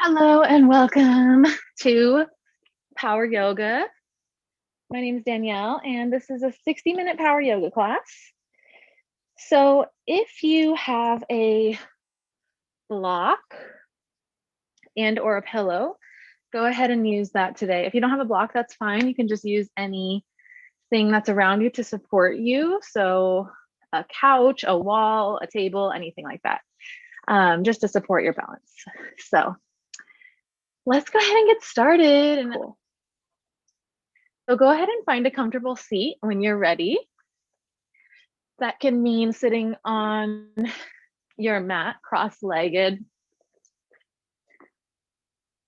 Hello and welcome to Power Yoga. My name is Danielle and this is a 60-minute power yoga class. So if you have a block and or a pillow, go ahead and use that today. If you don't have a block, that's fine. You can just use anything that's around you to support you. So a couch, a wall, a table, anything like that, just to support your balance. So let's go ahead and get started. Cool. So go ahead and find a comfortable seat when you're ready. That can mean sitting on your mat, cross-legged.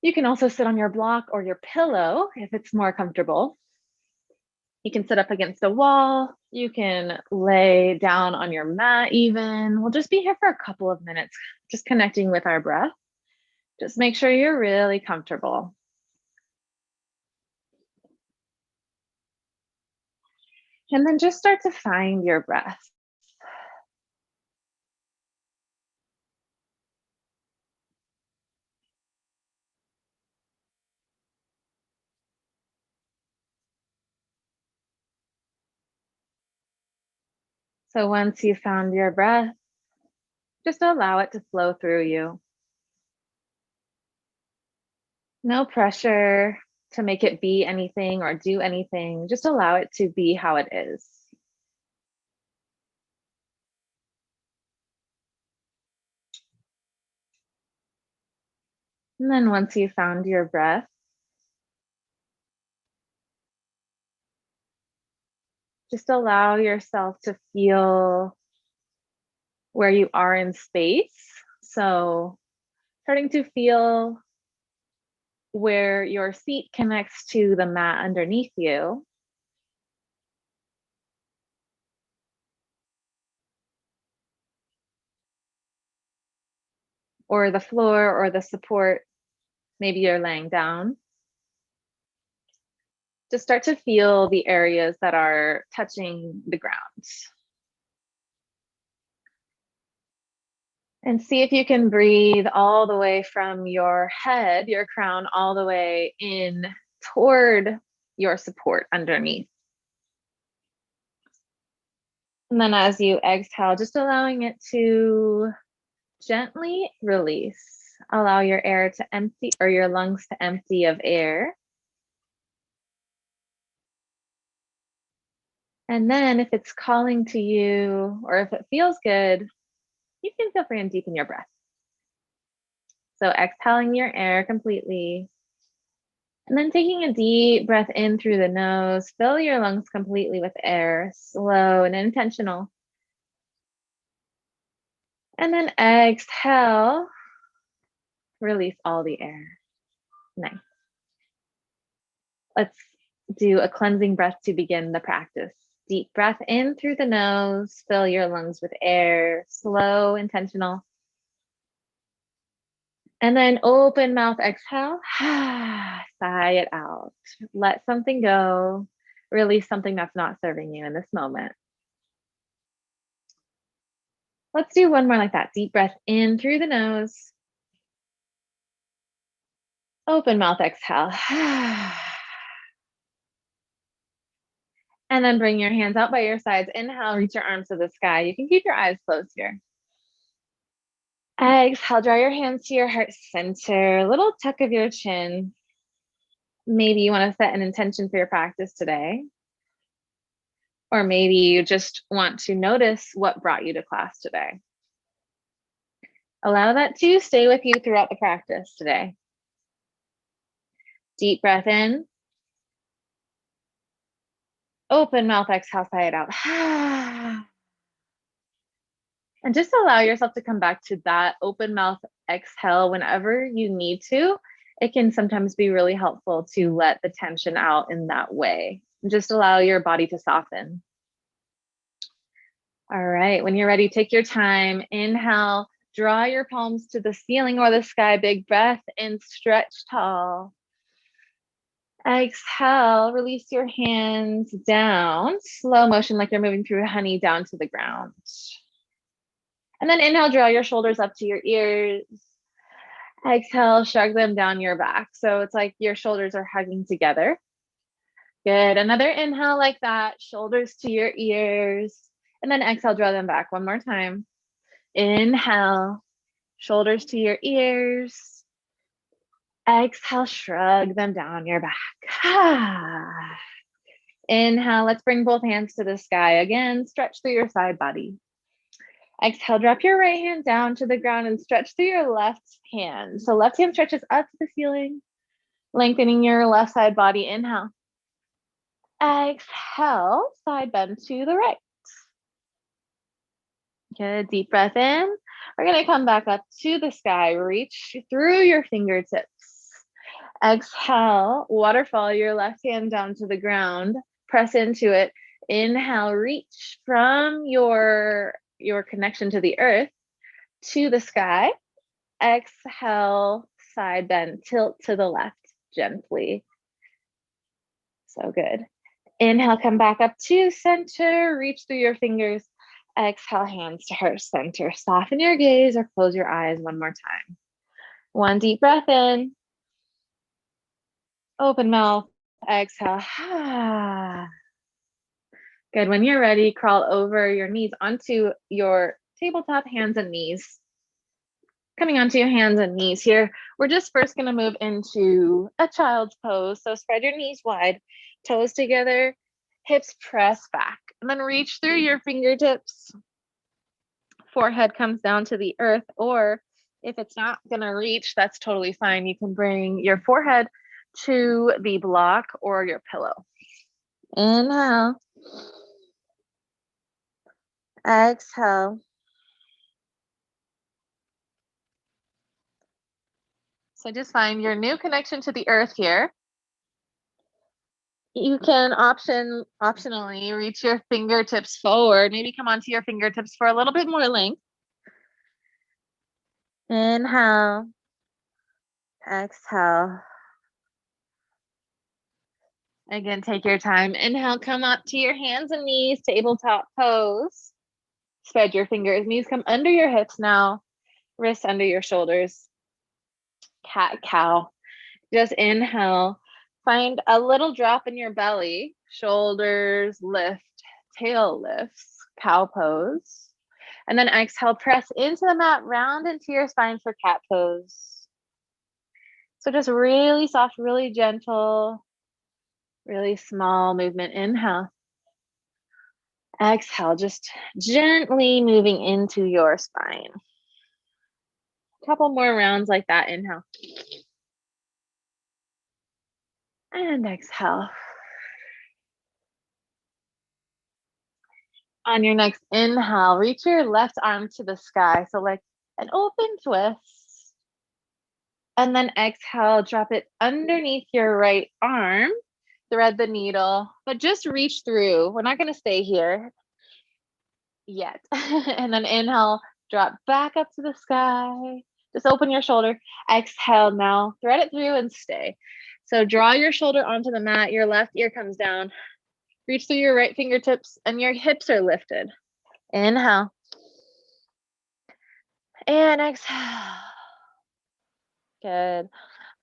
You can also sit on your block or your pillow if it's more comfortable. You can sit up against a wall. You can lay down on your mat even. We'll just be here for a couple of minutes, just connecting with our breath. Just make sure you're really comfortable. And then just start to find your breath. So once you found your breath, just allow it to flow through you. No pressure to make it be anything or do anything. Just allow it to be how it is. And then once you found your breath, just allow yourself to feel where you are in space. So starting to feel where your seat connects to the mat underneath you. Or the floor or the support, maybe you're laying down. Just start to feel the areas that are touching the ground. And see if you can breathe all the way from your head, your crown, all the way in toward your support underneath. And then as you exhale, just allowing it to gently release. Allow your air to empty, or your lungs to empty of air. And then if it's calling to you, or if it feels good, you can feel free and deepen your breath. So exhaling your air completely. And then taking a deep breath in through the nose, fill your lungs completely with air, slow and intentional. And then exhale, release all the air. Nice. Let's do a cleansing breath to begin the practice. Deep breath in through the nose, fill your lungs with air, slow, intentional. And then open mouth, exhale, sigh it out. Let something go, release something that's not serving you in this moment. Let's do one more like that. Deep breath in through the nose. Open mouth, exhale. And then bring your hands out by your sides. Inhale, reach your arms to the sky. You can keep your eyes closed here. Exhale, draw your hands to your heart center. A little tuck of your chin. Maybe you want to set an intention for your practice today. Or maybe you just want to notice what brought you to class today. Allow that to stay with you throughout the practice today. Deep breath in. Open mouth, exhale, sigh it out. And just allow yourself to come back to that open mouth exhale whenever you need to. It can sometimes be really helpful to let the tension out in that way. Just allow your body to soften. All right, when you're ready, take your time. Inhale, draw your palms to the ceiling or the sky. Big breath in, stretch tall. Exhale, release your hands down. Slow motion like you're moving through honey down to the ground. And then inhale, draw your shoulders up to your ears. Exhale, shrug them down your back. So it's like your shoulders are hugging together. Good. Another inhale like that, shoulders to your ears. And then exhale, draw them back one more time. Inhale, shoulders to your ears. Exhale, shrug them down your back. Inhale, let's bring both hands to the sky. Again, stretch through your side body. Exhale, drop your right hand down to the ground and stretch through your left hand. So left hand stretches up to the ceiling, lengthening your left side body. Inhale. Exhale, side bend to the right. Good, deep breath in. We're gonna come back up to the sky. Reach through your fingertips. Exhale, waterfall your left hand down to the ground. Press into it. Inhale, reach from your connection to the earth to the sky. Exhale, side bend, tilt to the left gently. So good. Inhale, come back up to center, reach through your fingers. Exhale, hands to heart center. Soften your gaze or close your eyes one more time. One deep breath in. Open mouth. Exhale. Good. When you're ready, crawl over your knees onto your tabletop, hands and knees. Coming onto your hands and knees here. We're just first going to move into a child's pose. So spread your knees wide, toes together, hips press back, and then reach through your fingertips. Forehead comes down to the earth, or if it's not going to reach, that's totally fine. You can bring your forehead to the block or your pillow. Inhale. Exhale. So just find your new connection to the earth here. You can optionally reach your fingertips forward. Maybe come onto your fingertips for a little bit more length. Inhale. Exhale. Again, take your time. Inhale, come up to your hands and knees, tabletop pose. Spread your fingers. Knees come under your hips now. Wrists under your shoulders. Cat cow. Just inhale. Find a little drop in your belly. Shoulders lift, tail lifts, cow pose. And then exhale, press into the mat, round into your spine for cat pose. So just really soft, really gentle, really small movement. Inhale. Exhale, just gently moving into your spine. A couple more rounds like that. Inhale. And exhale. On your next inhale, reach your left arm to the sky. So like an open twist. And then exhale, drop it underneath your right arm. Thread the needle, but just reach through. We're not going to stay here yet. And then inhale, drop back up to the sky. Just open your shoulder. Exhale now, thread it through and stay. So draw your shoulder onto the mat. Your left ear comes down. Reach through your right fingertips and your hips are lifted. Inhale. And exhale. Good.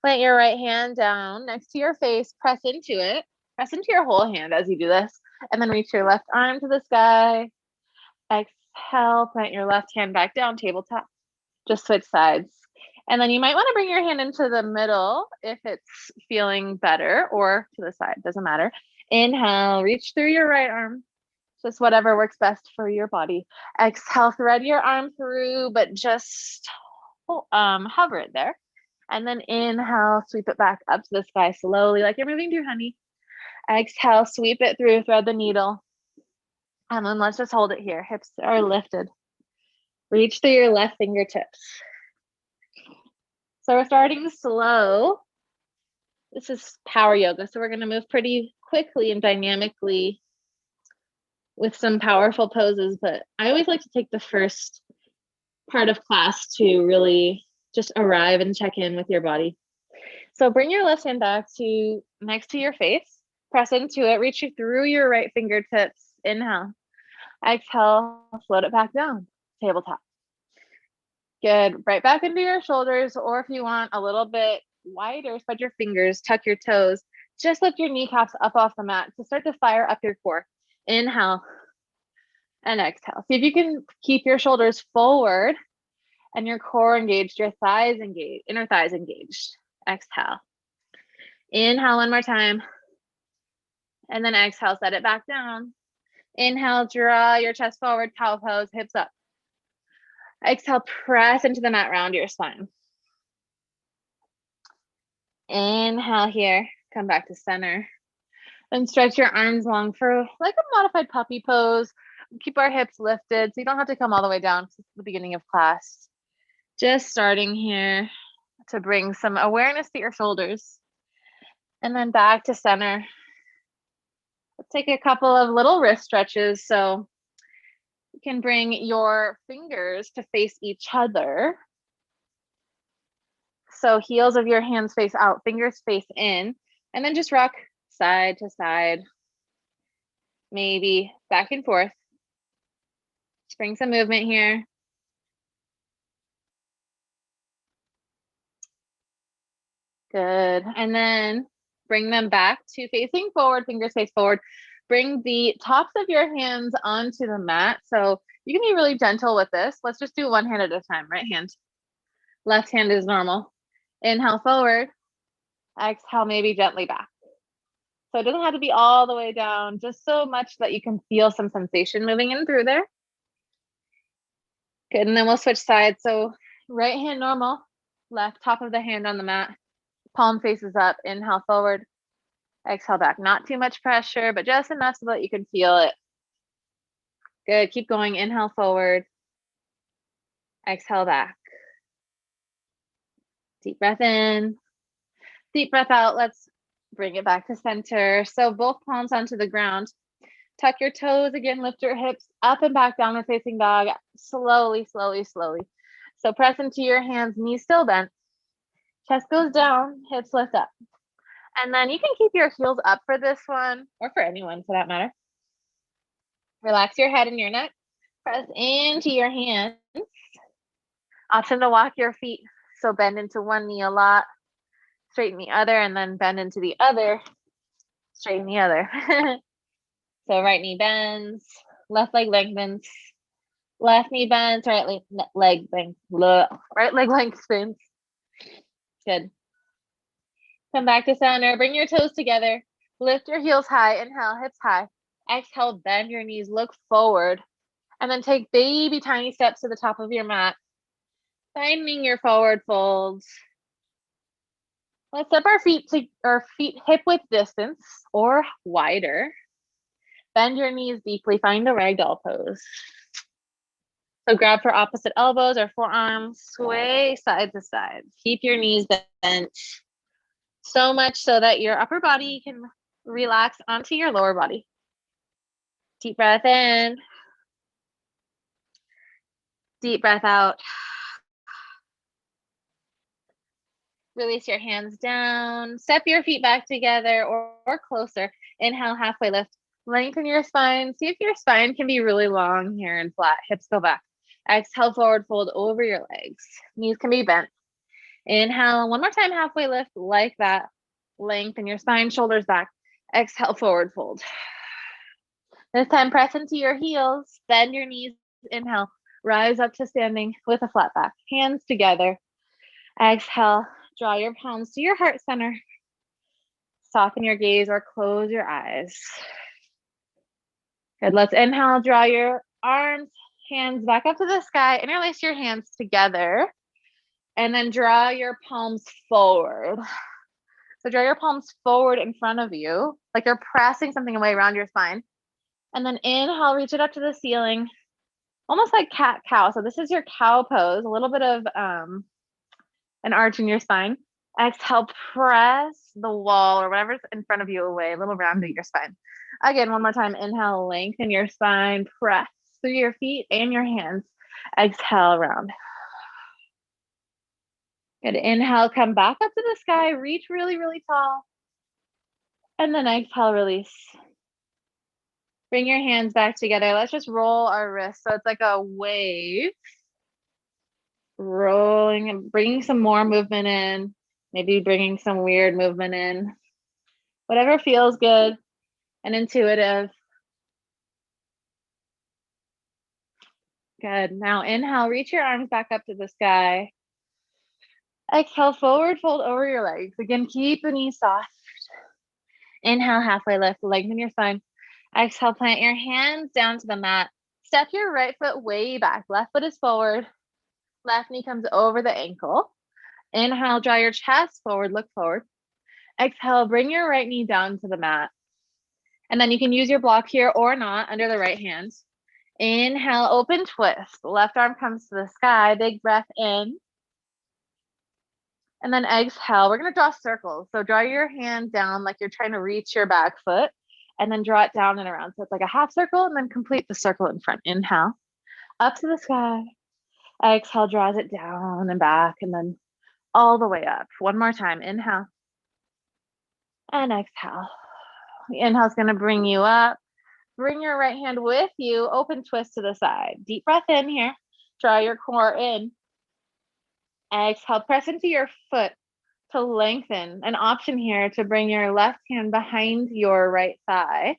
Plant your right hand down next to your face. Press into it. Press into your whole hand as you do this. And then reach your left arm to the sky. Exhale. Plant your left hand back down, tabletop. Just switch sides. And then you might want to bring your hand into the middle if it's feeling better, or to the side, doesn't matter. Inhale, reach through your right arm. Just whatever works best for your body. Exhale, thread your arm through, but just hover it there. And then inhale, sweep it back up to the sky slowly, like you're moving through honey. Exhale, sweep it through, thread the needle. And then let's just hold it here. Hips are lifted. Reach through your left fingertips. So we're starting slow. This is power yoga, so we're going to move pretty quickly and dynamically with some powerful poses, but I always like to take the first part of class to really just arrive and check in with your body. So bring your left hand back to next to your face, press into it, reach you through your right fingertips. Inhale. Exhale, float it back down, tabletop. Good. Right back into your shoulders, or if you want a little bit wider, spread your fingers, tuck your toes. Just lift your kneecaps up off the mat to start to fire up your core. Inhale and exhale. See if you can keep your shoulders forward and your core engaged, your thighs engaged, inner thighs engaged. Exhale. Inhale one more time. And then exhale, set it back down. Inhale, draw your chest forward, cow pose, hips up. Exhale, press into the mat, round your spine. Inhale here, come back to center. Then stretch your arms long for like a modified puppy pose. Keep our hips lifted so you don't have to come all the way down. It's the beginning of class. Just starting here to bring some awareness to your shoulders. And then back to center. Let's take a couple of little wrist stretches. So you can bring your fingers to face each other. So heels of your hands face out, fingers face in, and then just rock side to side, maybe back and forth. Just bring some movement here. Good. And then bring them back to facing forward, fingers face forward. Bring the tops of your hands onto the mat. So you can be really gentle with this. Let's just do one hand at a time. Right hand. Left hand is normal. Inhale forward. Exhale, maybe gently back. So it doesn't have to be all the way down, just so much that you can feel some sensation moving in through there. Good, and then we'll switch sides. So right hand normal, left top of the hand on the mat, palm faces up, inhale forward, exhale back. Not too much pressure, but just enough so that you can feel it. Good, keep going, inhale forward, exhale back. Deep breath in, deep breath out. Let's bring it back to center. So both palms onto the ground. Tuck your toes again, lift your hips up and back, downward facing dog. Slowly, slowly, slowly. So press into your hands, knees still bent. Chest goes down, hips lift up. And then you can keep your heels up for this one, or for anyone for that matter. Relax your head and your neck. Press into your hands. Option to walk your feet. So bend into one knee a lot, straighten the other, and then bend into the other, straighten the other. So right knee bends, left leg lengthens, left knee bends, right leg lengthens. Good. Come back to center, bring your toes together, lift your heels high, inhale, hips high. Exhale, bend your knees, look forward, and then take baby tiny steps to the top of your mat, finding your forward folds. Let's step our feet hip width distance or wider. Bend your knees deeply, find a ragdoll pose. So grab for opposite elbows or forearms, sway side to side. Keep your knees bent so much so that your upper body can relax onto your lower body. Deep breath in. Deep breath out. Release your hands down. Step your feet back together or closer. Inhale, halfway lift. Lengthen your spine. See if your spine can be really long here and flat. Hips go back. Exhale, forward fold over your legs. Knees can be bent. Inhale, one more time, halfway lift like that. Lengthen your spine, shoulders back. Exhale, forward fold. This time, press into your heels. Bend your knees. Inhale, rise up to standing with a flat back. Hands together. Exhale, draw your palms to your heart center. Soften your gaze or close your eyes. Good, let's inhale, draw your arms, hands back up to the sky, interlace your hands together, and then draw your palms forward. So draw your palms forward in front of you, like you're pressing something away around your spine. And then inhale, reach it up to the ceiling, almost like cat-cow. So this is your cow pose, a little bit of an arch in your spine. Exhale, press the wall or whatever's in front of you away, a little round of your spine. Again, one more time, inhale, lengthen your spine, press through your feet and your hands. Exhale, round. Good, inhale, come back up to the sky, reach really, really tall. And then exhale, release. Bring your hands back together. Let's just roll our wrists. So it's like a wave. rolling and bringing some more movement in, maybe bringing some weird movement in, whatever feels good and intuitive. Good. Now inhale, reach your arms back up to the sky. Exhale, forward fold over your legs. Again, keep the knees soft. Inhale, halfway lift, lengthen your spine. Exhale, plant your hands down to the mat. Step your right foot way back. Left foot is forward. Left knee comes over the ankle. Inhale, draw your chest forward, look forward. Exhale, bring your right knee down to the mat. And then you can use your block here or not under the right hand. Inhale, open twist. Left arm comes to the sky. Big breath in. And then exhale. We're going to draw circles. So draw your hand down like you're trying to reach your back foot. And then draw it down and around. So it's like a half circle and then complete the circle in front. Inhale, up to the sky. Exhale, draws it down and back and then all the way up. One more time. Inhale. And exhale. The inhale is going to bring you up. Bring your right hand with you. Open twist to the side. Deep breath in here. Draw your core in. Exhale, press into your foot to lengthen. An option here to bring your left hand behind your right thigh.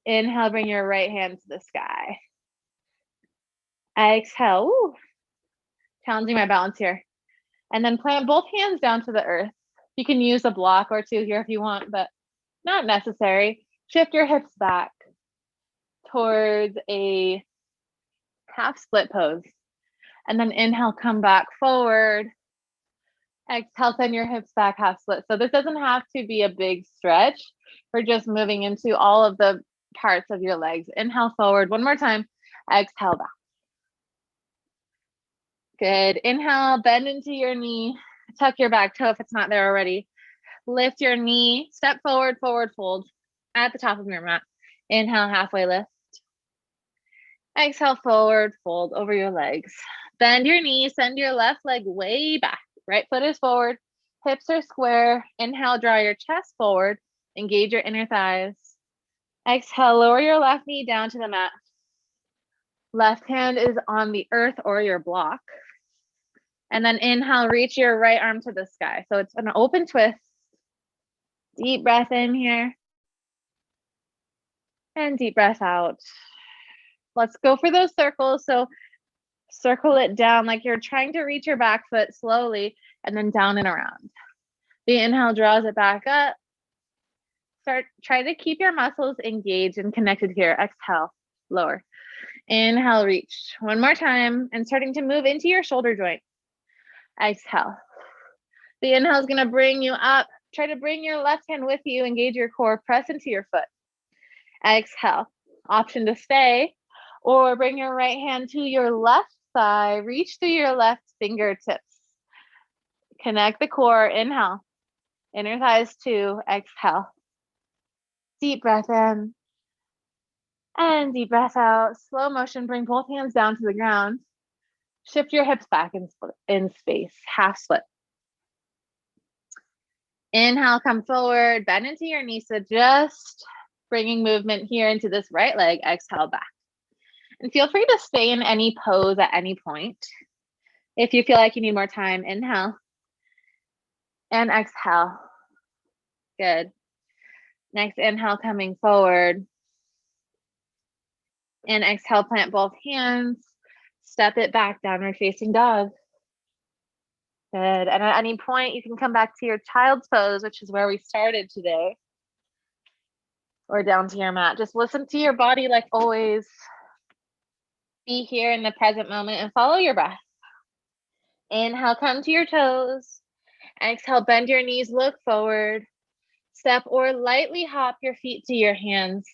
Inhale, bring your right hand to the sky. Exhale. Ooh. Challenging my balance here. And then plant both hands down to the earth. You can use a block or two here if you want, but not necessary. Shift your hips back towards a half split pose. And then inhale, come back forward. Exhale, send your hips back, half split. So this doesn't have to be a big stretch. We're just moving into all of the parts of your legs. Inhale forward. One more time. Exhale back. Good. Inhale, bend into your knee. Tuck your back toe if it's not there already. Lift your knee. Step forward, forward fold at the top of your mat. Inhale, halfway lift. Exhale, forward fold over your legs. Bend your knee. Send your left leg way back. Right foot is forward. Hips are square. Inhale, draw your chest forward. Engage your inner thighs. Exhale, lower your left knee down to the mat. Left hand is on the earth or your block. And then inhale, reach your right arm to the sky. So it's an open twist. Deep breath in here. And deep breath out. Let's go for those circles. So circle it down like you're trying to reach your back foot slowly and then down and around. The inhale draws it back up. Try to keep your muscles engaged and connected here. Exhale, lower. Inhale, reach. One more time and starting to move into your shoulder joint. Exhale. The inhale is going to bring you up. Try to bring your left hand with you. Engage your core. Press into your foot. Exhale. Option to stay or bring your right hand to your left thigh. Reach through your left fingertips. Connect the core. Inhale. Inner thighs two. Exhale. Deep breath in. And deep breath out. Slow motion. Bring both hands down to the ground. Shift your hips back in space. Half split. Inhale, come forward. Bend into your knees. So just bringing movement here into this right leg. Exhale back. And feel free to stay in any pose at any point. If you feel like you need more time, inhale. And exhale. Good. Next inhale, coming forward. And exhale, plant both hands. Step it back, downward facing dog. Good. And at any point, you can come back to your child's pose, which is where we started today. Or down to your mat. Just listen to your body like always. Be here in the present moment and follow your breath. Inhale, come to your toes. Exhale, bend your knees, look forward. Step or lightly hop your feet to your hands.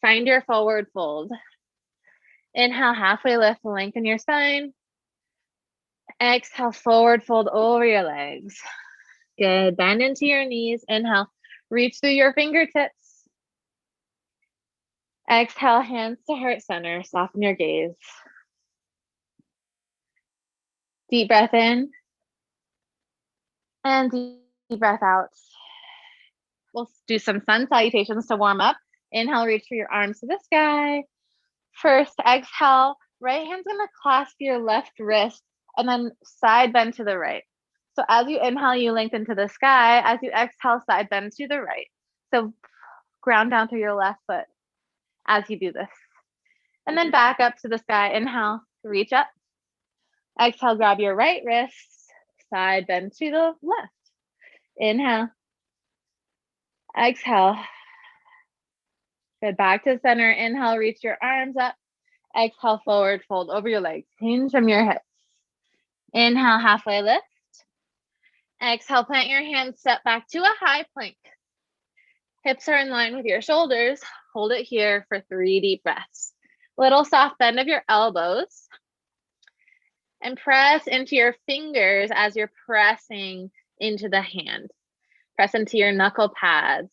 Find your forward fold. Inhale, halfway lift, lengthen your spine. Exhale, forward fold over your legs. Good. Bend into your knees. Inhale, reach through your fingertips. Exhale, hands to heart center. Soften your gaze. Deep breath in. And deep breath out. We'll do some sun salutations to warm up. Inhale, reach for your arms to the sky. First, exhale, right hand's gonna clasp your left wrist and then side bend to the right. So as you inhale, you lengthen to the sky. As you exhale, side bend to the right. So ground down through your left foot as you do this. And then back up to the sky. Inhale, reach up. Exhale, grab your right wrist, side bend to the left. Inhale. Exhale. Good, back to center. Inhale, reach your arms up. Exhale, forward fold over your legs. Hinge from your hips. Inhale, halfway lift. Exhale, plant your hands, step back to a high plank. Hips are in line with your shoulders. Hold it here for 3 deep breaths. Little soft bend of your elbows. And press into your fingers as you're pressing into the hand. Press into your knuckle pads.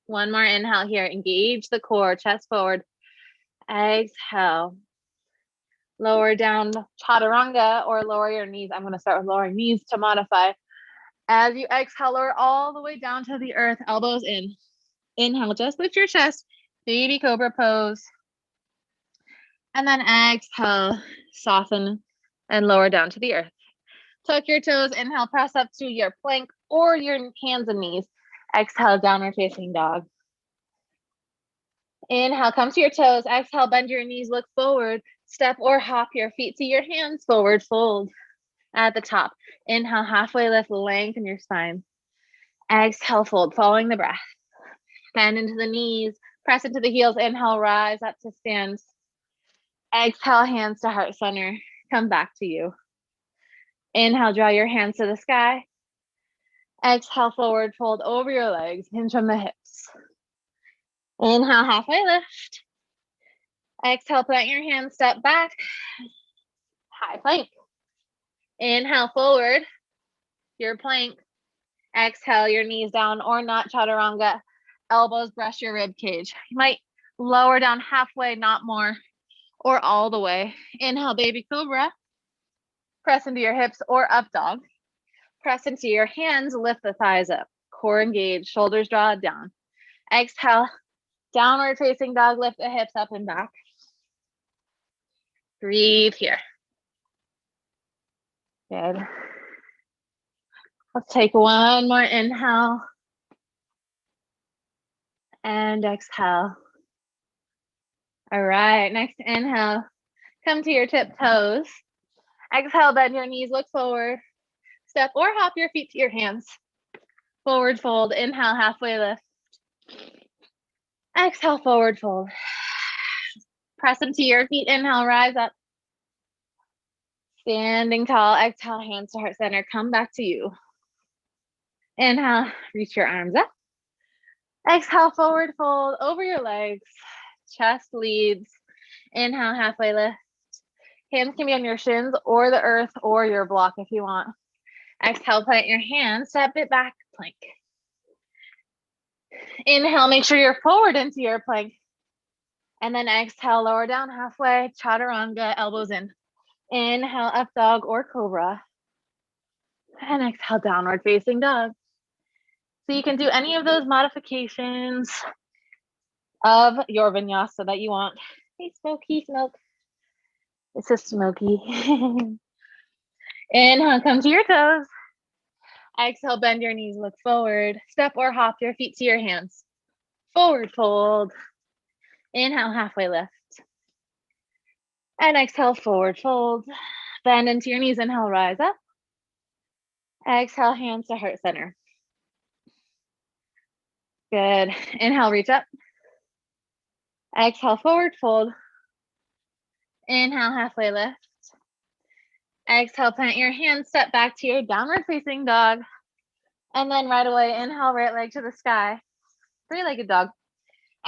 One more inhale here. Engage the core, chest forward. Exhale. Lower down chaturanga or lower your knees. I'm going to start with lowering knees to modify. As you exhale, lower all the way down to the earth, elbows in. Inhale, just lift your chest, baby cobra pose. And then exhale, soften and lower down to the earth. Tuck your toes, inhale, press up to your plank or your hands and knees. Exhale, downward facing dog. Inhale, come to your toes. Exhale, bend your knees, look forward. Step or hop your feet to your hands, forward fold. At the top, inhale, halfway lift, lengthen your spine. Exhale, fold, following the breath. Bend into the knees, press into the heels. Inhale, rise up to stand. Exhale, hands to heart center. Come back to you. Inhale, draw your hands to the sky. Exhale, forward fold over your legs, hinge from the hips. Inhale, halfway lift. Exhale, plant your hands, step back. High plank. Inhale, forward, your plank. Exhale, your knees down or not chaturanga. Elbows brush your rib cage. You might lower down halfway, not more, or all the way. Inhale, baby cobra. Press into your hips or up dog. Press into your hands, lift the thighs up. Core engaged, shoulders draw down. Exhale, downward facing dog, lift the hips up and back. Breathe here. Good. Let's take one more inhale. And exhale. All right, next inhale. Come to your tip toes. Exhale, bend your knees, look forward. Step or hop your feet to your hands. Forward fold, inhale, halfway lift. Exhale, forward fold. Press into your feet, inhale, rise up. Standing tall, exhale, hands to heart center, come back to you. Inhale, reach your arms up. Exhale, forward fold over your legs. Chest leads. Inhale, halfway lift. Hands can be on your shins or the earth or your block if you want. Exhale, plant your hands, step it back, plank. Inhale, make sure you're forward into your plank. And then exhale, lower down halfway, chaturanga, elbows in. Inhale, up dog or cobra. And exhale, downward facing dog. So you can do any of those modifications of your vinyasa that you want. Hey, Smokey, smoke. It's a Smokey. Inhale, come to your toes. Exhale, bend your knees, look forward. Step or hop your feet to your hands. Forward fold. Inhale, halfway lift. And exhale, forward fold. Bend into your knees, inhale, rise up. Exhale, hands to heart center. Good. Inhale, reach up. Exhale, forward fold. Inhale, halfway lift. Exhale, plant your hands, step back to your downward facing dog. And then right away, inhale, right leg to the sky. Three-legged dog.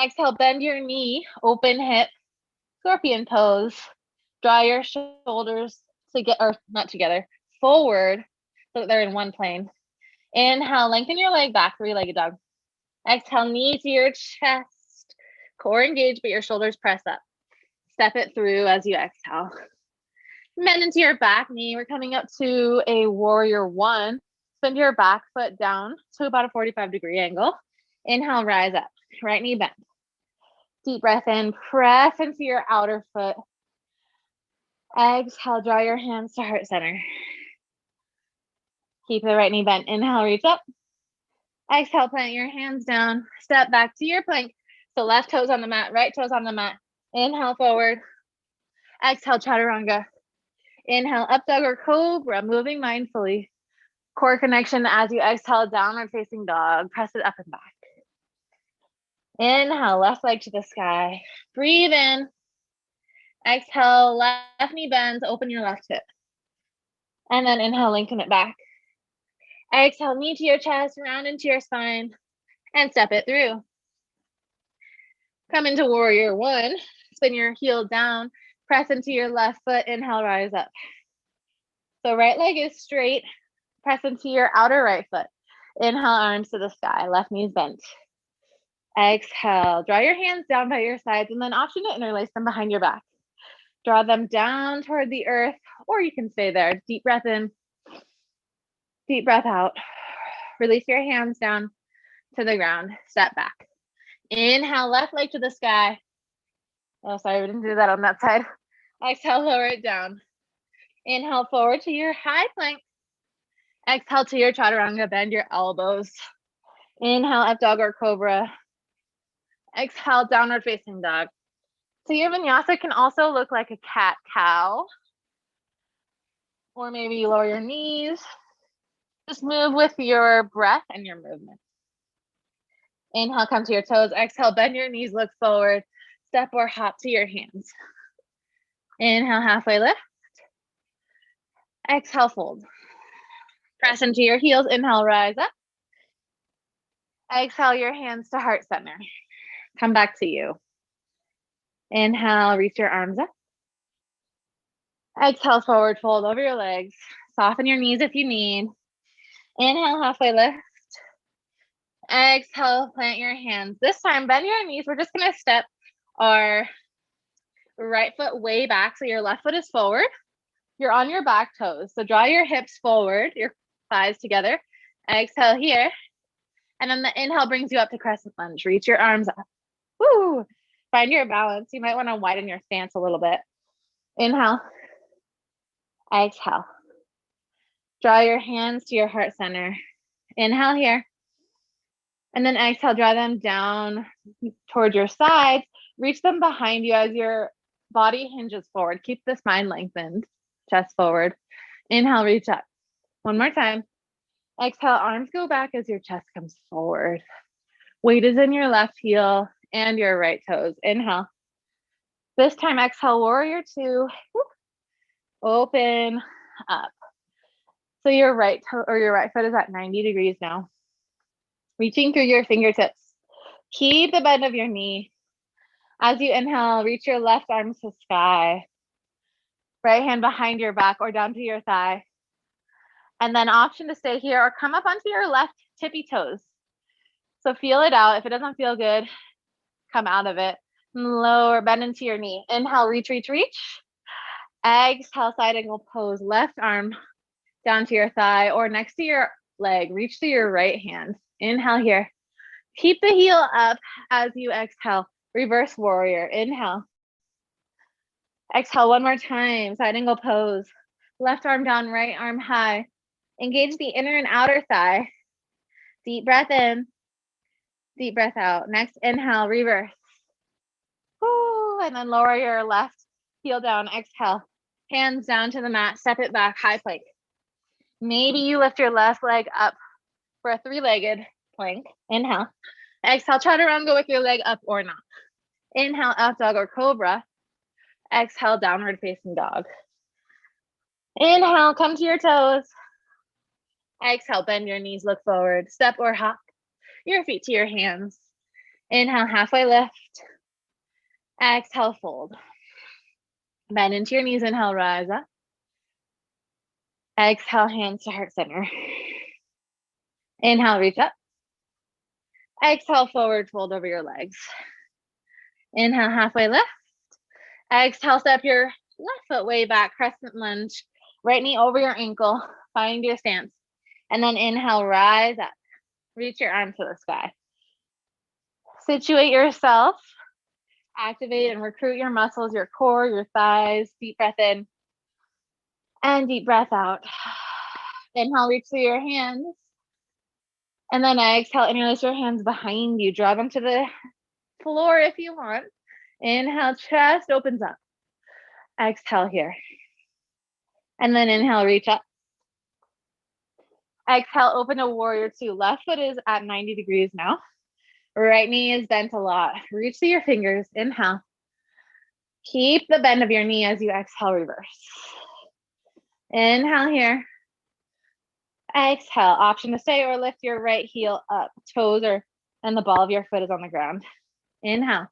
Exhale, bend your knee, open hip, scorpion pose. Draw your shoulders together, or not together, forward so that they're in one plane. Inhale, lengthen your leg back, three-legged dog. Exhale, knee to your chest. Core engaged, but your shoulders press up. Step it through as you exhale. Bend into your back knee. We're coming up to a warrior one. Bend your back foot down to about a 45-degree angle. Inhale, rise up. Right knee bend. Deep breath in. Press into your outer foot. Exhale, draw your hands to heart center. Keep the right knee bent. Inhale, reach up. Exhale, plant your hands down. Step back to your plank. So left toes on the mat, right toes on the mat. Inhale, forward. Exhale, chaturanga. Inhale, up dog or cobra, moving mindfully. Core connection as you exhale, downward facing dog. Press it up and back. Inhale, left leg to the sky. Breathe in. Exhale, left knee bends, open your left hip. And then inhale, lengthen it back. Exhale, knee to your chest, round into your spine, and step it through. Come into warrior one. Spin your heel down, press into your left foot, inhale, rise up. So right leg is straight, press into your outer right foot. Inhale, arms to the sky, left knee's bent. Exhale, draw your hands down by your sides, and then option to interlace them behind your back. Draw them down toward the earth, or you can stay there. Deep breath in, deep breath out. Release your hands down to the ground, step back. Inhale, left leg to the sky. Oh, sorry, we didn't do that on that side. Exhale, lower it down. Inhale, forward to your high plank. Exhale to your chaturanga, bend your elbows. Inhale, up dog or cobra. Exhale, downward facing dog. So your vinyasa can also look like a cat-cow. Or maybe you lower your knees. Just move with your breath and your movement. Inhale, come to your toes. Exhale, bend your knees, look forward. Step or hop to your hands. Inhale, halfway lift. Exhale, fold. Press into your heels. Inhale, rise up. Exhale, your hands to heart center. Come back to you. Inhale, reach your arms up. Exhale, forward fold over your legs. Soften your knees if you need. Inhale, halfway lift. Exhale, plant your hands. This time, bend your knees. We're just going to step our right foot way back. So your left foot is forward. You're on your back toes. So draw your hips forward, your thighs together. Exhale here. And then the inhale brings you up to crescent lunge. Reach your arms up. Woo! Find your balance. You might want to widen your stance a little bit. Inhale. Exhale. Draw your hands to your heart center. Inhale here. And then exhale, draw them down toward your sides. Reach them behind you as your body hinges forward. Keep the spine lengthened, chest forward. Inhale, reach up. One more time. Exhale, arms go back as your chest comes forward. Weight is in your left heel and your right toes. Inhale. This time, exhale, warrior two. Open up. So your right toe or your right foot is at 90 degrees now. Reaching through your fingertips. Keep the bend of your knee. As you inhale, reach your left arm to sky. Right hand behind your back or down to your thigh. And then option to stay here or come up onto your left tippy toes. So feel it out. If it doesn't feel good, come out of it. Lower, bend into your knee. Inhale, reach, reach, reach. Exhale, side angle pose. Left arm down to your thigh or next to your leg. Reach to your right hand. Inhale here. Keep the heel up as you exhale. Reverse warrior. Inhale. Exhale one more time. Side angle pose. Left arm down, right arm high. Engage the inner and outer thigh. Deep breath in. Deep breath out. Next inhale, reverse. Woo, and then lower your left heel down. Exhale. Hands down to the mat. Step it back. High plank. Maybe you lift your left leg up for a three-legged plank. Inhale. Exhale, chaturanga with your leg up or not. Inhale, up dog or cobra. Exhale, downward facing dog. Inhale, come to your toes. Exhale, bend your knees, look forward. Step or hop your feet to your hands. Inhale, halfway lift. Exhale, fold. Bend into your knees, inhale, rise up. Exhale, hands to heart center. Inhale, reach up. Exhale, forward fold over your legs. Inhale, halfway lift. Exhale, step your left foot way back, crescent lunge. Right knee over your ankle, find your stance. And then inhale, rise up. Reach your arm to the sky. Situate yourself. Activate and recruit your muscles, your core, your thighs. Deep breath in. And deep breath out. Inhale, reach through your hands. And then exhale, interlace your hands behind you. Draw them to the floor if you want. Inhale, chest opens up. Exhale here. And then inhale, reach up. Exhale, open to warrior two. Left foot is at 90 degrees now. Right knee is bent a lot. Reach through your fingers. Inhale. Keep the bend of your knee as you exhale, reverse. Inhale here. Exhale, option to stay or lift your right heel up. Toes and the ball of your foot is on the ground. Inhale.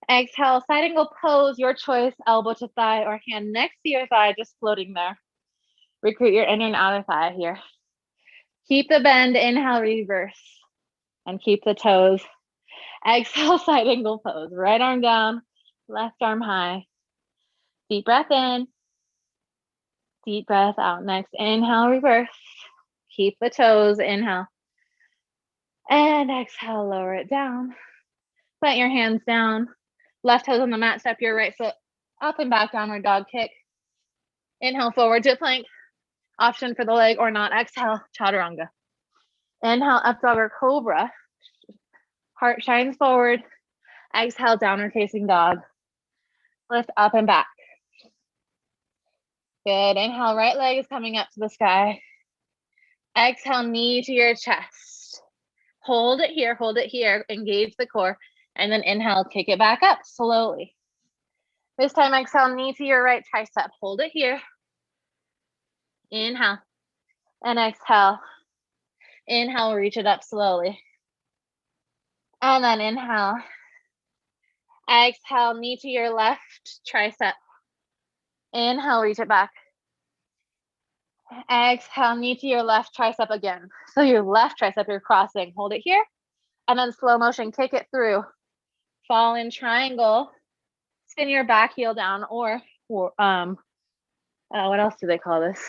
Exhale, side angle pose, your choice, elbow to thigh or hand next to your thigh, just floating there. Recruit your inner and outer thigh here. Keep the bend, inhale, reverse, and keep the toes. Exhale, side angle pose, right arm down, left arm high. Deep breath in, deep breath out. Next, inhale, reverse. Keep the toes, inhale. And exhale, lower it down. Plant your hands down. Left toes on the mat, step your right foot up and back, downward dog kick. Inhale, forward to plank. Option for the leg or not. Exhale, chaturanga. Inhale, up dog or cobra. Heart shines forward. Exhale, downward facing dog. Lift up and back. Good. Inhale, right leg is coming up to the sky. Exhale, knee to your chest. Hold it here, engage the core. And then inhale, kick it back up slowly. This time, exhale, knee to your right tricep. Hold it here. Inhale. And exhale. Inhale, reach it up slowly. And then inhale. Exhale, knee to your left tricep. Inhale, reach it back. Exhale, knee to your left tricep again. So your left tricep, you're crossing. Hold it here. And then slow motion, kick it through. Fall in triangle. Spin your back heel down or what else do they call this?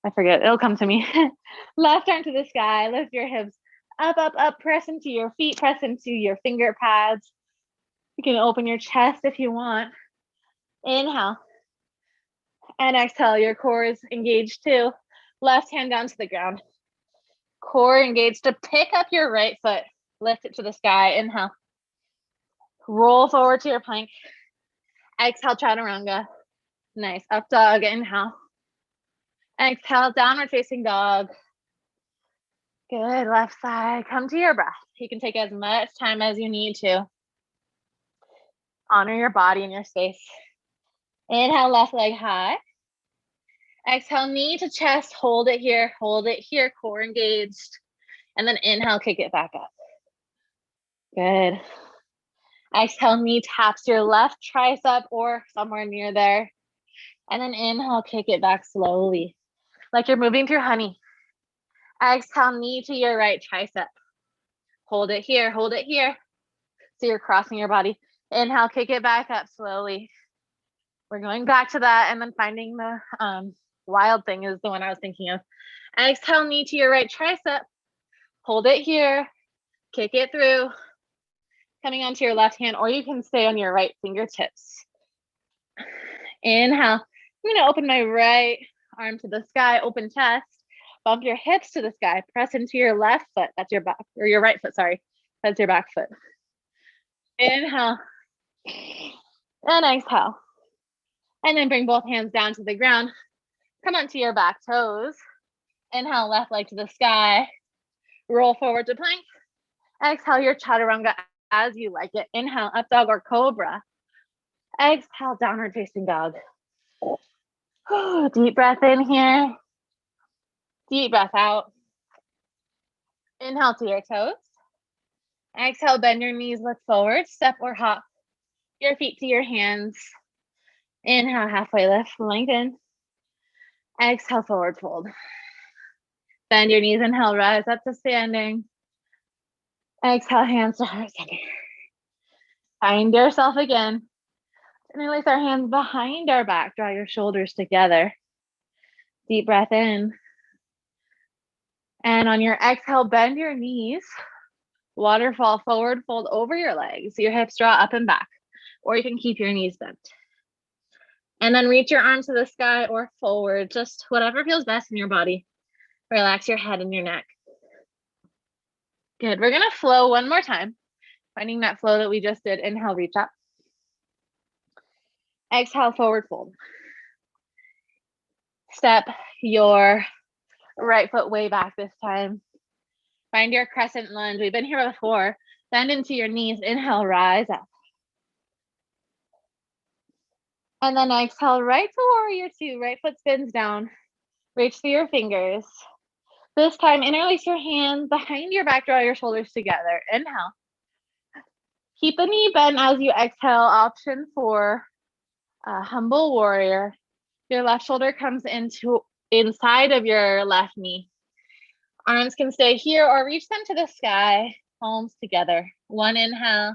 I forget. It'll come to me. Left arm to the sky. Lift your hips up, up, up. Press into your feet. Press into your finger pads. You can open your chest if you want. Inhale. And exhale. Your core is engaged too. Left hand down to the ground. Core engaged to pick up your right foot. Lift it to the sky. Inhale. Roll forward to your plank. Exhale, chaturanga. Nice. Up dog. Inhale. Exhale, downward facing dog. Good. Left side. Come to your breath. You can take as much time as you need to. Honor your body and your space. Inhale, left leg high. Exhale, knee to chest. Hold it here. Hold it here. Core engaged. And then inhale, kick it back up. Good. Exhale, knee taps your left tricep or somewhere near there. And then inhale, kick it back slowly. Like you're moving through honey. Exhale, knee to your right tricep. Hold it here, hold it here. So you're crossing your body. Inhale, kick it back up slowly. We're going back to that and then finding the wild thing is the one I was thinking of. Exhale, knee to your right tricep. Hold it here, kick it through. Coming onto your left hand, or you can stay on your right fingertips. Inhale. I'm gonna open my right arm to the sky, open chest. Bump your hips to the sky. Press into your left foot. That's your back, or your right foot, sorry. That's your back foot. Inhale. And exhale. And then bring both hands down to the ground. Come onto your back toes. Inhale, left leg to the sky. Roll forward to plank. Exhale your chaturanga as you like it. Inhale, up dog or cobra. Exhale, downward facing dog. Deep breath in here. Deep breath out. Inhale to your toes. Exhale, bend your knees, look forward, step or hop your feet to your hands. Inhale, halfway lift, lengthen. Exhale, forward fold. Bend your knees, inhale, rise up to standing. Exhale, hands to heart center. Find yourself again. Interlace our hands behind our back. Draw your shoulders together. Deep breath in. And on your exhale, bend your knees. Waterfall forward, fold over your legs. Your hips draw up and back. Or you can keep your knees bent. And then reach your arms to the sky or forward, just whatever feels best in your body. Relax your head and your neck. Good. We're going to flow one more time. Finding that flow that we just did. Inhale, reach up. Exhale, forward fold. Step your right foot way back this time. Find your crescent lunge. We've been here before. Bend into your knees. Inhale, rise up. And then exhale, right to warrior two. Right foot spins down. Reach through your fingers. This time, interlace your hands behind your back. Draw your shoulders together. Inhale. Keep the knee bent as you exhale. Option for humble warrior. Your left shoulder comes inside of your left knee. Arms can stay here or reach them to the sky. Palms together. One inhale.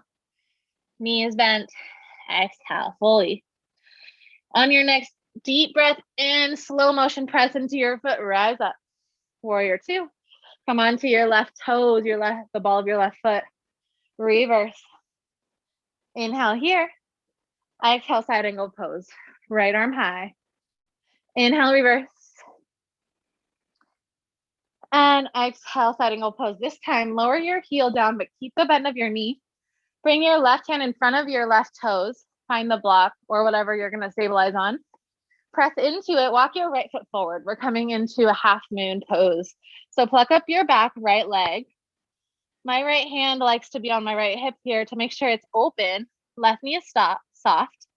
Knee is bent. Exhale fully. On your next deep breath in, slow motion, press into your foot. Rise up. Warrior two. Come onto your left toes, the ball of your left foot. Reverse. Inhale here. Exhale, side angle pose. Right arm high. Inhale, reverse. And exhale, side angle pose. This time, lower your heel down, but keep the bend of your knee. Bring your left hand in front of your left toes. Find the block or whatever you're going to stabilize on. Press into it. Walk your right foot forward. We're coming into a half moon pose. So pluck up your back right leg. My right hand likes to be on my right hip here to make sure it's open. Left knee is soft.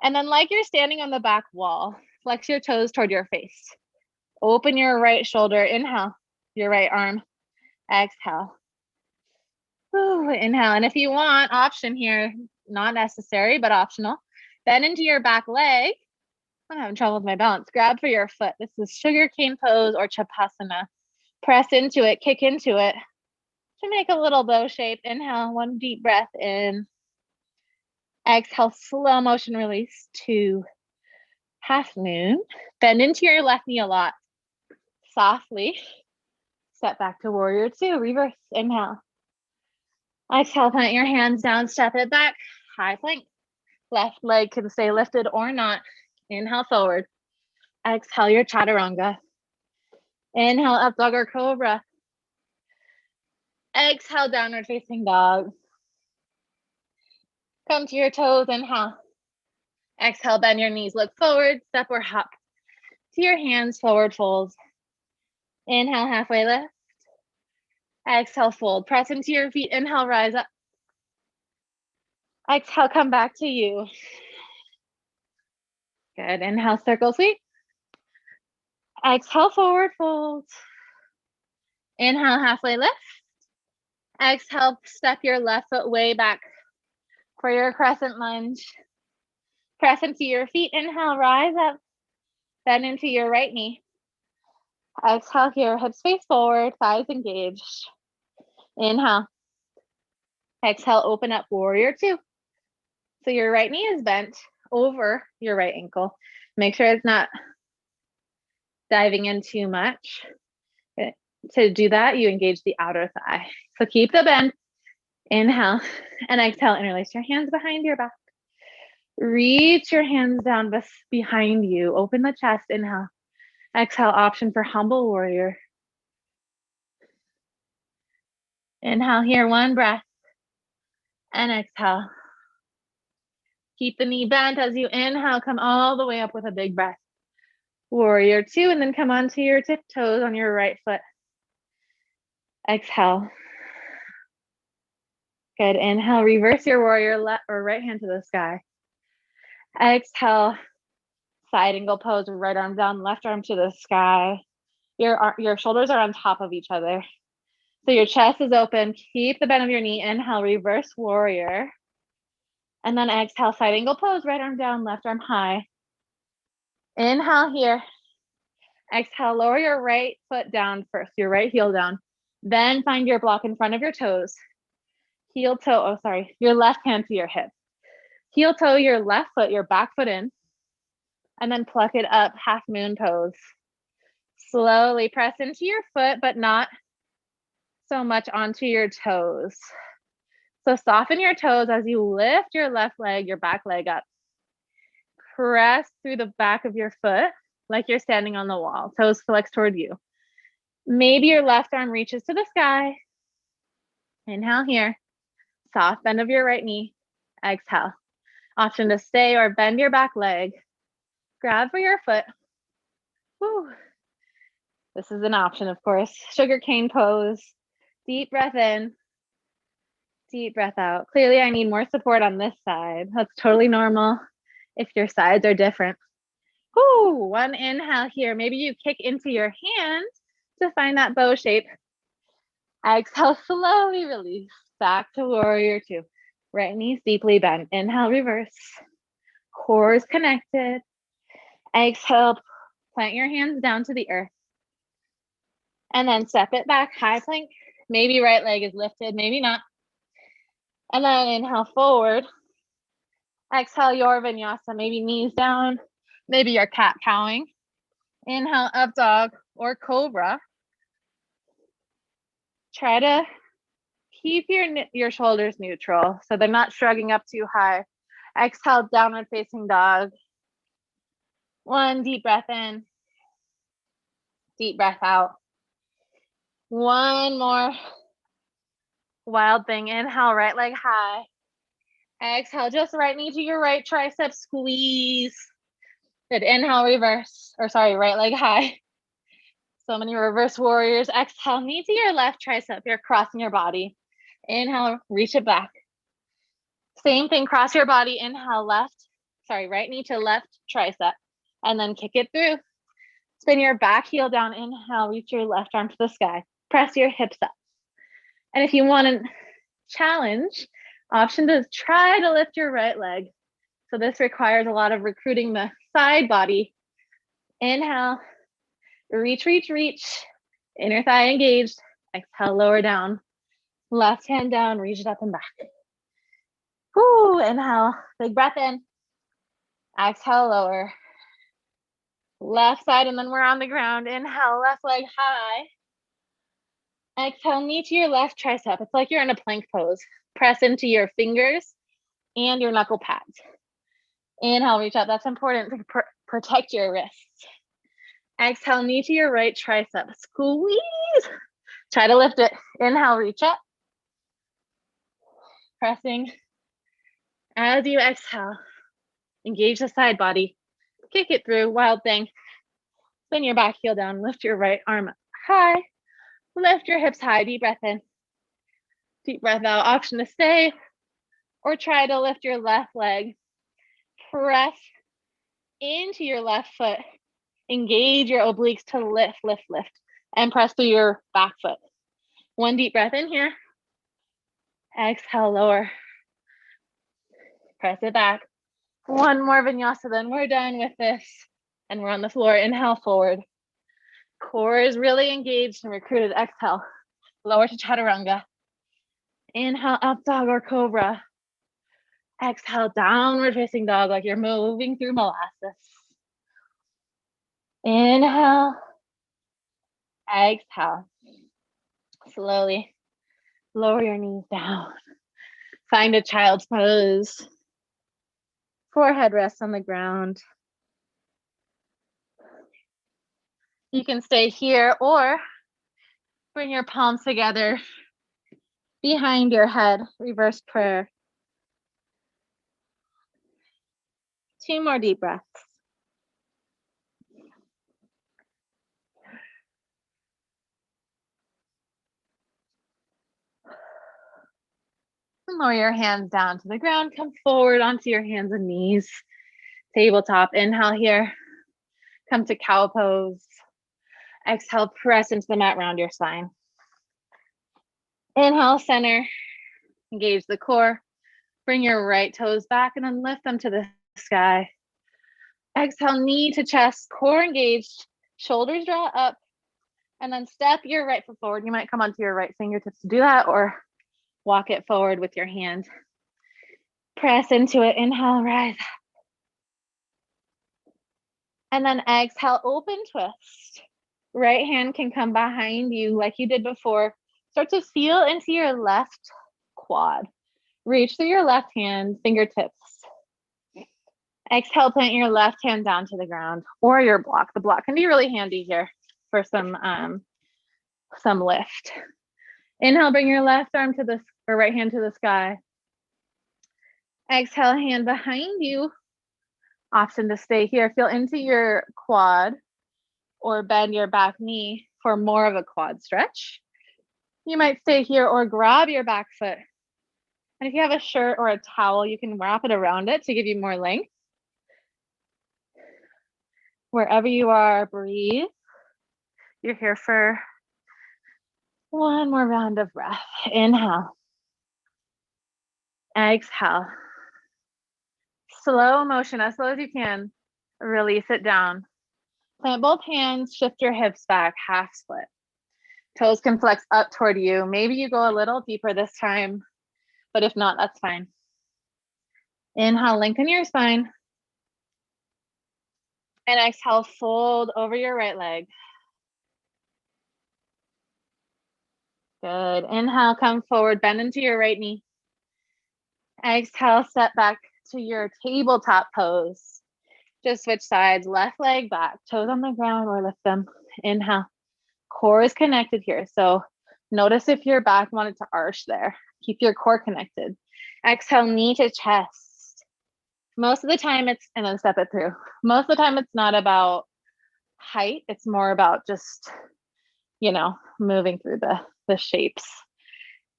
And then like you're standing on the back wall, flex your toes toward your face. Open your right shoulder. Inhale, your right arm. Exhale. Ooh, inhale. And if you want, option here, not necessary, but optional. Bend into your back leg. I'm having trouble with my balance. Grab for your foot. This is sugarcane pose or chapasana. Press into it, kick into it to make a little bow shape. Inhale, one deep breath in. Exhale, slow motion release to half moon. Bend into your left knee a lot. Softly step back to warrior two. Reverse. Inhale. Exhale, plant your hands down, step it back. High plank. Left leg can stay lifted or not. Inhale, forward. Exhale, your chaturanga. Inhale, up dog or cobra. Exhale, downward facing dog. Come to your toes, inhale. Exhale, bend your knees, look forward, step or hop. To your hands, forward folds. Inhale, halfway lift. Exhale, fold. Press into your feet. Inhale, rise up. Exhale, come back to you. Good. Inhale, circle sweep. Exhale, forward fold. Inhale, halfway lift. Exhale, step your left foot way back for your crescent lunge. Press into your feet. Inhale, rise up. Bend into your right knee. Exhale here, hips face forward, thighs engaged. Inhale. Exhale, open up, warrior two. So your right knee is bent over your right ankle. Make sure it's not diving in too much. Okay. To do that, you engage the outer thigh. So keep the bend. Inhale and exhale, interlace your hands behind your back. Reach your hands down behind you. Open the chest. Inhale. Exhale, option for humble warrior. Inhale here, one breath. And exhale. Keep the knee bent as you inhale. Come all the way up with a big breath. Warrior two, and then come onto your tiptoes on your right foot. Exhale. Good. Inhale, reverse your warrior left or right hand to the sky. Exhale, side angle pose, right arm down, left arm to the sky. Your shoulders are on top of each other. So your chest is open. Keep the bend of your knee. Inhale, reverse warrior. And then exhale, side angle pose, right arm down, left arm high. Inhale here. Exhale, lower your right foot down first, your right heel down. Then find your block in front of your toes. Heel toe, your left hand to your hip. Heel toe your left foot, your back foot in. And then pluck it up, half moon pose. Slowly press into your foot, but not so much onto your toes. So soften your toes as you lift your left leg, your back leg up. press through the back of your foot like you're standing on the wall, toes flex toward you. Maybe your left arm reaches to the sky. Inhale here, soft bend of your right knee. Exhale. Option to stay or bend your back leg. Grab for your foot. Woo. This is an option, of course. Sugar cane pose. Deep breath in. Deep breath out. Clearly, I need more support on this side. That's totally normal if your sides are different. Woo. One inhale here. Maybe you kick into your hand to find that bow shape. Exhale, slowly release. Back to warrior two. Right knees deeply bent. Inhale, reverse. Core is connected. Exhale, plant your hands down to the earth. And then step it back, high plank. Maybe right leg is lifted, maybe not. And then inhale forward. Exhale your vinyasa, maybe knees down. Maybe you're cat cowing. Inhale, up dog or cobra. Try to keep your shoulders neutral so they're not shrugging up too high. Exhale, downward facing dog. One deep breath in. Deep breath out. One more wild thing. Inhale, right leg high. Exhale, just right knee to your right tricep, squeeze. Good, inhale, reverse, or sorry, right leg high. So many reverse warriors. Exhale, knee to your left tricep. You're crossing your body. Inhale, reach it back. Same thing, cross your body. Inhale, right knee to left tricep. And then kick it through. Spin your back heel down. Inhale, reach your left arm to the sky. Press your hips up. And if you want a challenge, option is try to lift your right leg. So this requires a lot of recruiting the side body. Inhale, reach, reach, reach. Inner thigh engaged. Exhale, lower down. Left hand down, reach it up and back. Whoo, inhale, big breath in. Exhale, lower. Left side, and then we're on the ground. Inhale, left leg high. Exhale, knee to your left tricep. It's like you're in a plank pose. Press into your fingers and your knuckle pads. Inhale, reach up. That's important to protect your wrists. Exhale, knee to your right tricep. Squeeze. Try to lift it. Inhale, reach up. Pressing. As you exhale, engage the side body. Kick it through, wild thing. Spin your back heel down. Lift your right arm up high. Lift your hips high. Deep breath in. Deep breath out. Option to stay or try to lift your left leg. Press into your left foot. Engage your obliques to lift, lift, lift. And press through your back foot. One deep breath in here. Exhale, lower. Press it back. One more vinyasa, then we're done with this. And we're on the floor. Inhale, forward. Core is really engaged and recruited. Exhale, lower to chaturanga. Inhale, up dog or cobra. Exhale, downward facing dog like you're moving through molasses. Inhale. Exhale. Slowly lower your knees down. Find a child's pose. Forehead rests on the ground. You can stay here or bring your palms together behind your head. Reverse prayer. 2 more deep breaths. And lower your hands down to the ground. Come forward onto your hands and knees. Tabletop. Inhale here. Come to cow pose. Exhale, press into the mat, round your spine. Inhale, center. Engage the core. Bring your right toes back and then lift them to the sky. Exhale, knee to chest, core engaged. Shoulders draw up. And then step your right foot forward. You might come onto your right fingertips to do that or walk it forward with your hand. Press into it. Inhale, rise up. And then exhale, open twist. Right hand can come behind you like you did before. Start to feel into your left quad. Reach through your left hand, fingertips. Exhale, plant your left hand down to the ground or your block. The block can be really handy here for some lift. Inhale, bring your left arm to the, or right hand to the sky. Exhale, hand behind you. Option to stay here. Feel into your quad or bend your back knee for more of a quad stretch. You might stay here or grab your back foot. And if you have a shirt or a towel, you can wrap it around it to give you more length. Wherever you are, breathe. You're here for one more round of breath. Inhale. Exhale. Slow motion, as slow as you can. Release it down. Plant both hands, shift your hips back, half split. Toes can flex up toward you. Maybe you go a little deeper this time, but if not, that's fine. Inhale, lengthen your spine. And exhale, fold over your right leg. Good. Inhale, come forward, bend into your right knee. Exhale, step back to your tabletop pose. Just switch sides, left leg back, toes on the ground or lift them. Inhale. Core is connected here. So notice if your back wanted to arch there. Keep your core connected. Exhale, knee to chest. Most of the time it's, and then step it through. Most of the time it's not about height. It's more about just, you know, moving through the shapes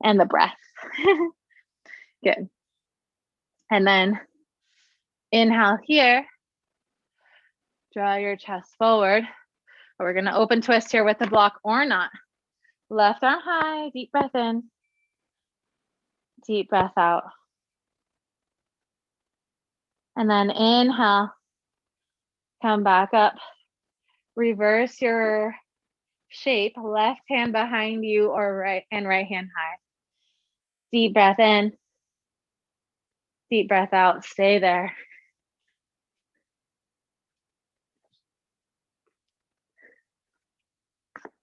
and the breath. Good. And then inhale here. Draw your chest forward. We're going to open twist here with the block or not. Left arm high, deep breath in. Deep breath out. And then inhale. Come back up. Reverse your shape. Left hand behind you or right hand high. Deep breath in. Deep breath out. Stay there.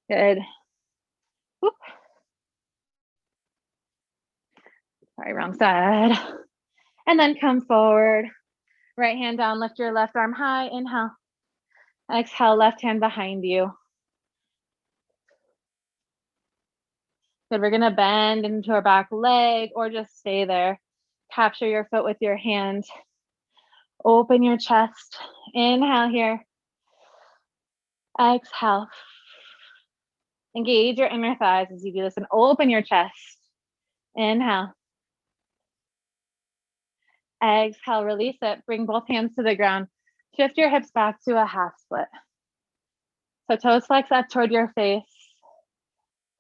Good. Whoop. Sorry, wrong side. And then come forward. Right hand down, lift your left arm high. Inhale. Exhale, left hand behind you. Good, we're gonna bend into our back leg or just stay there. Capture your foot with your hand. Open your chest. Inhale here. Exhale. Engage your inner thighs as you do this and open your chest. Inhale. Exhale, release it. Bring both hands to the ground. Shift your hips back to a half split. So toes flex up toward your face.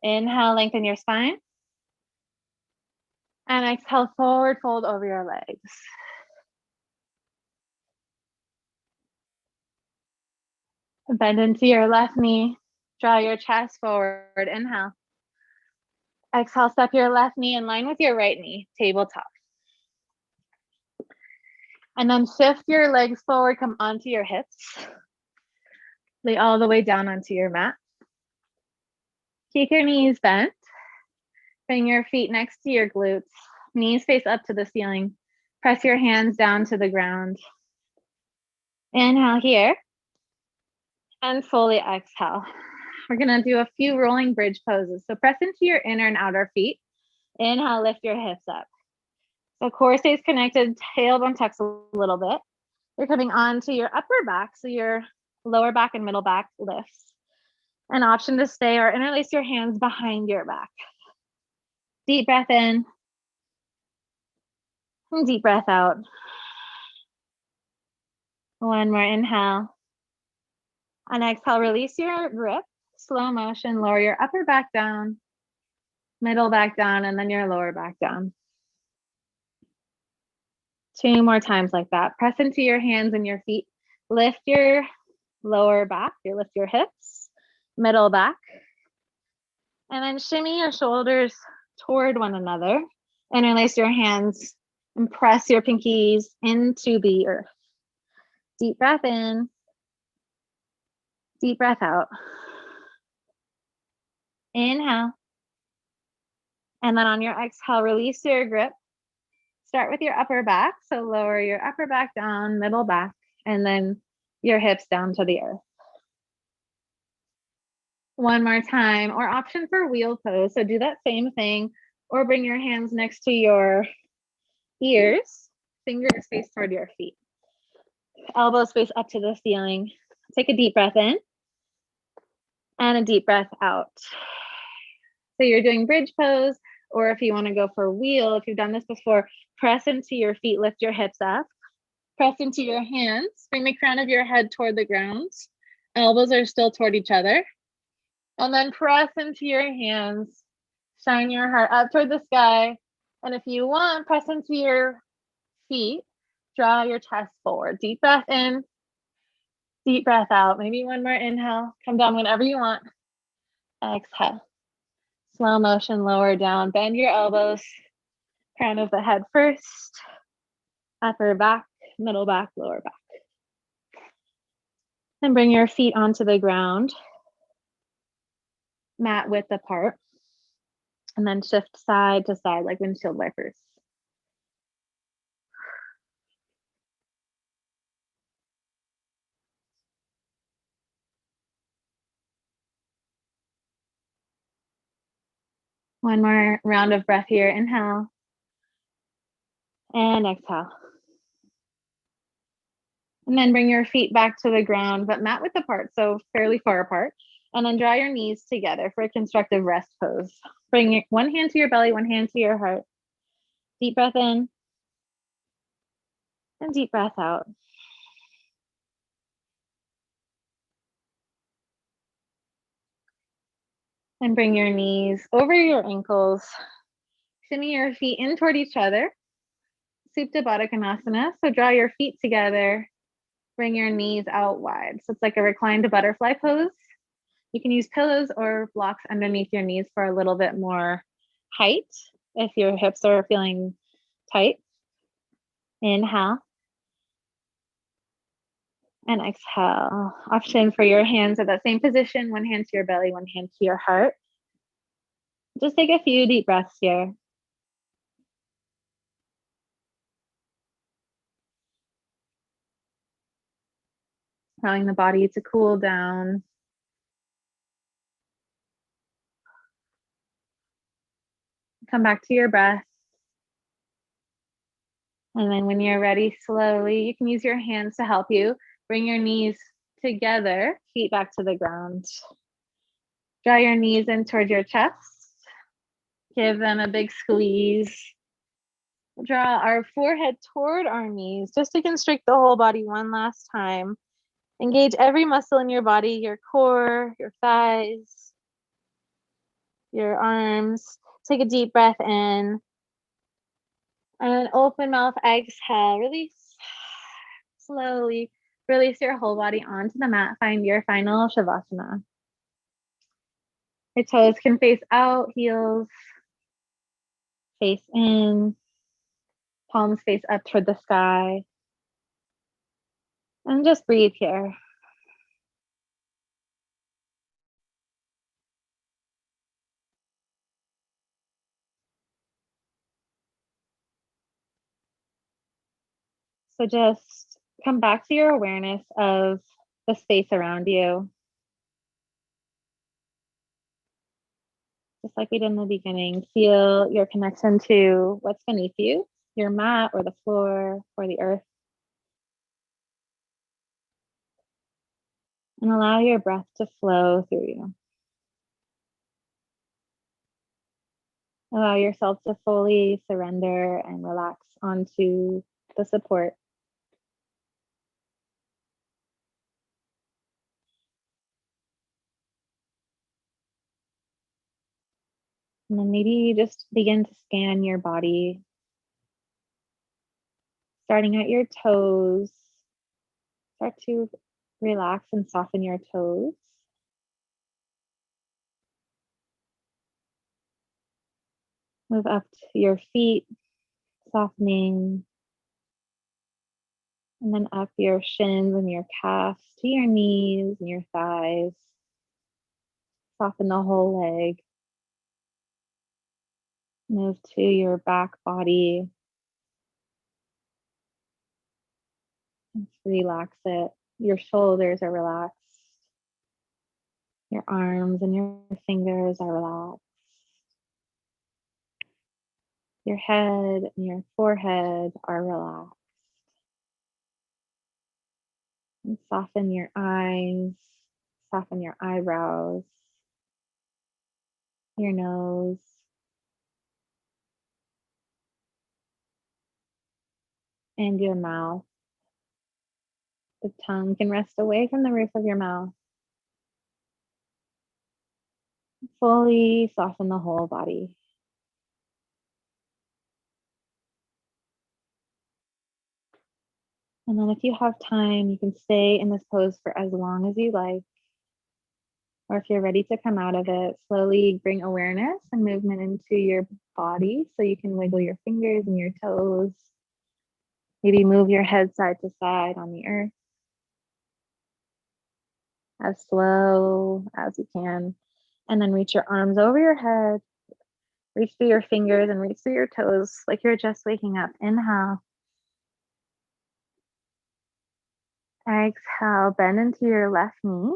Inhale, lengthen your spine. And exhale, forward fold over your legs. Bend into your left knee. Draw your chest forward. Inhale. Exhale, step your left knee in line with your right knee, tabletop. And then shift your legs forward, come onto your hips. Lay all the way down onto your mat. Keep your knees bent. Bring your feet next to your glutes. Knees face up to the ceiling. Press your hands down to the ground. Inhale here. And fully exhale. We're gonna do a few rolling bridge poses. So press into your inner and outer feet. Inhale, lift your hips up. So core stays connected, tailbone tucks a little bit. You're coming onto your upper back, so your lower back and middle back lifts. An option to stay or interlace your hands behind your back. Deep breath in. And deep breath out. One more inhale. On exhale, release your grip. Slow motion, lower your upper back down, middle back down, and then your lower back down. 2 more times like that. Press into your hands and your feet. Lift your lower back. You lift your hips, middle back. And then shimmy your shoulders toward one another. Interlace your hands and press your pinkies into the earth. Deep breath in. Deep breath out. Inhale. And then on your exhale, release your grip. Start with your upper back. So lower your upper back down, middle back, and then your hips down to the earth. One more time, or option for wheel pose. So do that same thing, or bring your hands next to your ears, fingers face toward your feet. Elbows face up to the ceiling. Take a deep breath in and a deep breath out. So you're doing bridge pose, or if you want to go for wheel, if you've done this before, press into your feet, lift your hips up, press into your hands, bring the crown of your head toward the ground. Elbows are still toward each other. And then press into your hands, shine your heart up toward the sky. And if you want, press into your feet, draw your chest forward. Deep breath in, deep breath out. Maybe one more inhale, come down whenever you want. Exhale. Slow motion, lower down, bend your elbows, crown of the head first, upper back, middle back, lower back. And bring your feet onto the ground, mat width apart, and then shift side to side like windshield wipers. One more round of breath here. Inhale and exhale. And then bring your feet back to the ground, but mat width apart, so fairly far apart. And then draw your knees together for a constructive rest pose. Bring one hand to your belly, one hand to your heart. Deep breath in and deep breath out. And bring your knees over your ankles. Shimmy your feet in toward each other. Supta Badakanasana. So draw your feet together. Bring your knees out wide. So it's like a reclined butterfly pose. You can use pillows or blocks underneath your knees for a little bit more height if your hips are feeling tight. Inhale. And exhale. Option for your hands at that same position. One hand to your belly, one hand to your heart. Just take a few deep breaths here. Allowing the body to cool down. Come back to your breath. And then when you're ready, slowly, you can use your hands to help you. Bring your knees together, feet back to the ground. Draw your knees in toward your chest. Give them a big squeeze. Draw our forehead toward our knees just to constrict the whole body one last time. Engage every muscle in your body, your core, your thighs, your arms. Take a deep breath in. And open mouth, exhale, release. Slowly release your whole body onto the mat. Find your final Shavasana. Your toes can face out, heels face in, palms face up toward the sky. And just breathe here. So just come back to your awareness of the space around you. Just like we did in the beginning, feel your connection to what's beneath you, your mat or the floor or the earth. And allow your breath to flow through you. Allow yourself to fully surrender and relax onto the support. And then maybe just begin to scan your body, starting at your toes. Start to relax and soften your toes. Move up to your feet, softening. And then up your shins and your calves to your knees and your thighs. Soften the whole leg. Move to your back body, Just relax it. Your shoulders are relaxed. Your arms and your fingers are relaxed. Your head and your forehead are relaxed. And soften your eyes, soften your eyebrows, your nose, and your mouth. The tongue can rest away from the roof of your mouth. Fully soften the whole body. And then if you have time, you can stay in this pose for as long as you like. Or if you're ready to come out of it, slowly bring awareness and movement into your body so you can wiggle your fingers and your toes. Maybe move your head side to side on the earth as slow as you can. And then reach your arms over your head, reach through your fingers and reach through your toes like you're just waking up. Inhale. Exhale, bend into your left knee,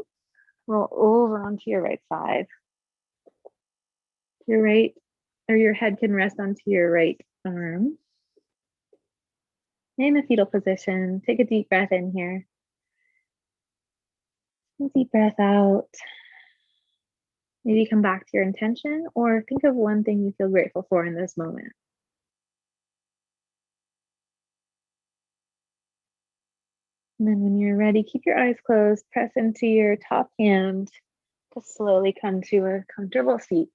roll over onto your right side. Your right, or your head can rest onto your right arm. In a fetal position, take a deep breath in here. A deep breath out. Maybe come back to your intention or think of one thing you feel grateful for in this moment. And then when you're ready, keep your eyes closed, press into your top hand to slowly come to a comfortable seat.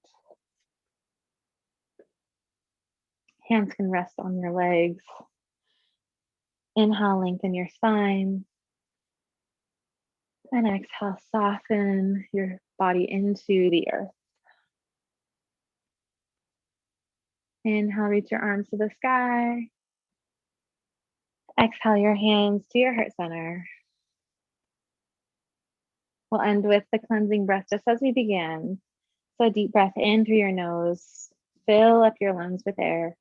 Hands can rest on your legs. Inhale, lengthen your spine. And exhale, soften your body into the earth. Inhale, reach your arms to the sky. Exhale your hands to your heart center. We'll end with the cleansing breath just as we began. So a deep breath in through your nose. Fill up your lungs with air.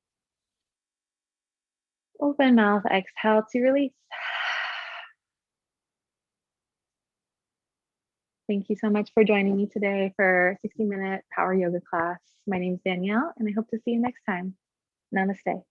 Open mouth, exhale to release. Thank you so much for joining me today for 60-minute power yoga class. My name is Danielle, and I hope to see you next time. Namaste.